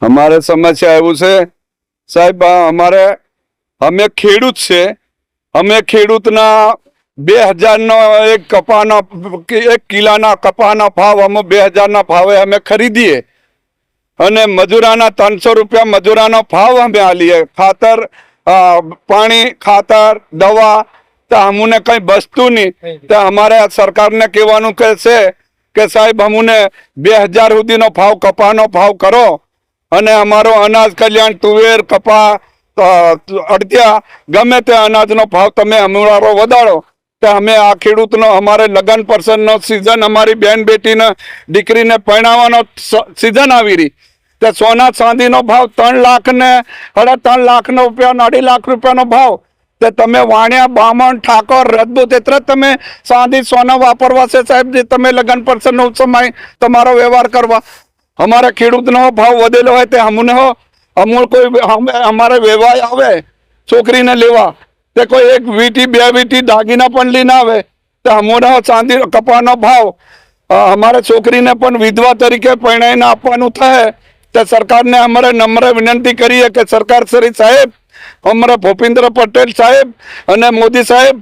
અમારે સમસ્યા એવું છે સાહેબ, અમે ખેડૂત છે, અમે ખેડૂતના 2000 નો એક કપાનો 1 કિલાના કપાના ભાવ અમે 2000 ના ભાવે અમે ખરીદીએ અને મજૂરાના 300 રૂપિયા મજૂરાનો ભાવ અમે આલીએ, ખાતર પાણી ખાતર દવા તો અમને કઈ બચતું નહીં। તો અમારે સરકારને કહેવાનું કે સાહેબ અમને 2000 સુધીનો ભાવ કપાનો ભાવ કરો અને અમારો અનાજ કલ્યાણ તુવેર કપા અડદિયા ગમે તે અનાજનો ભાવ તમે અમારો વધારો તો અમે આ ખેડૂતનો અમારે લગ્ન પ્રસંગનો સિઝન અમારી બેન બેટીને દીકરીને પરણાવવાનો સિઝન આવી રહી તો સોના ચાંદીનો ભાવ 3 લાખ ને 3.5 લાખ રૂપિયા 2.5 લાખ રૂપિયાનો ભાવ તો તમે વાણિયા બામણ ઠાકોર રજપૂત એટલે તમે ચાંદી સોના વાપરવા છે સાહેબ, જે તમે લગ્ન પ્રસંગનો સમય તમારો વ્યવહાર કરવા। અમારે ખેડૂતનો ભાવ વધેલો હોય તે અમને અમૂળ કોઈ અમારે વ્યવહાર આવે છોકરીને લેવા તે કોઈ 1 વીટી 2 વીટી દાગીના પણ લઈને આવે તો અમને ચાંદી કપાનો ભાવ અમારે છોકરીને પણ વિધવા તરીકે પરણાઈને આપવાનું થાય તો સરકારને અમારે નમ્ર વિનંતી કરીએ કે સરકાર શ્રી સાહેબ, અમારા ભૂપેન્દ્ર પટેલ સાહેબ અને મોદી સાહેબ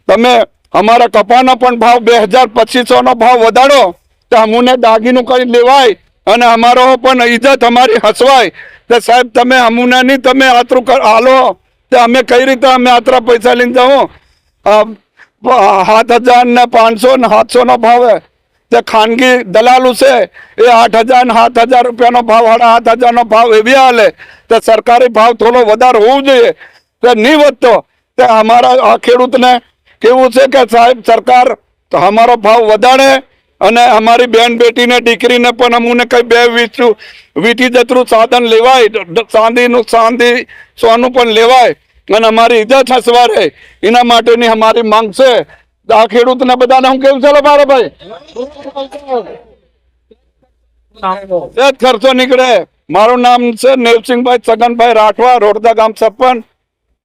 તમે અમારા કપાનો પણ ભાવ 2000-2500 નો ભાવ વધારો તો અમને દાગીનું કઈ લેવાય અને અમારો પણ ઇજ્જત અમારી હસવાય તો સાહેબ તમે અમને નહીં તમે આતરું હાલો તો અમે કઈ રીતે અમે આતરા પૈસા લઈને જાઉં 7000 ને 500 ને 700 નો ભાવ તે ખાનગી દલાલું છે એ 8000 ને 7000 રૂપિયાનો ભાવ 7500 નો ભાવ એવી હાલે તો સરકારી ભાવ થોડો વધારે હોવું જોઈએ તો નહીં વધતો તો અમારા આ ખેડૂતને કેવું છે કે સાહેબ સરકાર અમારો ભાવ વધારે અને અમારી બેન બેટીને દીકરીને પણ અમને કઈ 2 વીટી જતરું સાધન લેવાય, ચાંદી સોનું પણ લેવાય અને અમારી ઇજ્જત હસવારે એના માટેની અમારી માંગ છે। આ ખેડૂતને બધાને હું કેવું ચાલો મારા ભાઈ ખર્ચો નીકળે। મારું નામ છે નેવસિંહભાઈ છગનભાઈ રાઠવા, રોડદા ગામ સરપંચ।